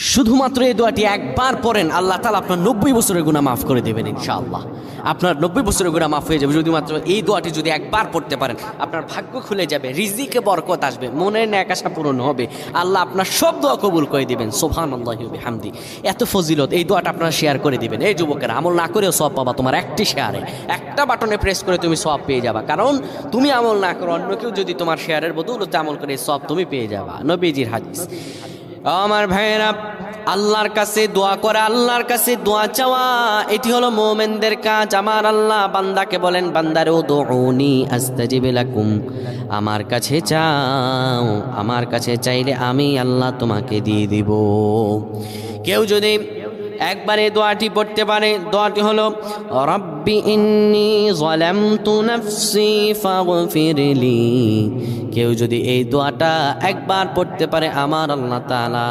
শুধুমাত্র এই দোয়াটি একবার পড়েন, আল্লাহ তাআলা আপনার 90 বছরের গুনাহ মাফ করে দেবেন ইনশাআল্লাহ। আপনার 90 বছরের গুনাহ মাফ হয়ে যাবে যদি মাত্র এই দোয়াটি যদি একবার পড়তে পারেন। আপনার ভাগ্য খুলে যাবে, রিজিকে বরকত আসবে, মনের ন্যাক আশা পূরণ হবে, আল্লাহ আপনার সব দোয়া কবুল করে দিবেন। সুবহানাল্লাহি ওয়া বিহামদি। এত ফজিলত, এই দোয়াটা আপনারা শেয়ার করে দিবেন। এই যুবকেরা, আমল না করেও সওয়াব পাবা। তোমার একটি শেয়ারে, একটা বাটনে প্রেস করে তুমি সওয়াব পেয়ে যাবা। কারণ তুমি আমল না করো, অন্য কেউ যদি তোমার শেয়ারের বদৌলতে আমল করে, সওয়াব তুমি পেয়ে যাবা। নবীজির হাদিস। আমার ভাইয়েরা, আল্লাহর কাছে দোয়া করা, আল্লাহর কাছে দোয়া চাওয়া, এটি হলো মুমিনদের কাজ। আমার আল্লাহ বান্দাকে বলেন, বান্দারে উদউনি আস্তাজিব লাকুম, আমার কাছে চাও, আমার কাছে চাইলে আমি আল্লাহ তোমাকে দিয়ে দিব। কেউ যদি একবার এই দোয়াটি পড়তে পারে, দোয়াটি হলো রব্বি ইন্নী যালামতু নাফসি ফাগফিরলি। কেউ যদি এই দোয়াটা একবার পড়তে পারে, আমার আল্লাহ তাআলা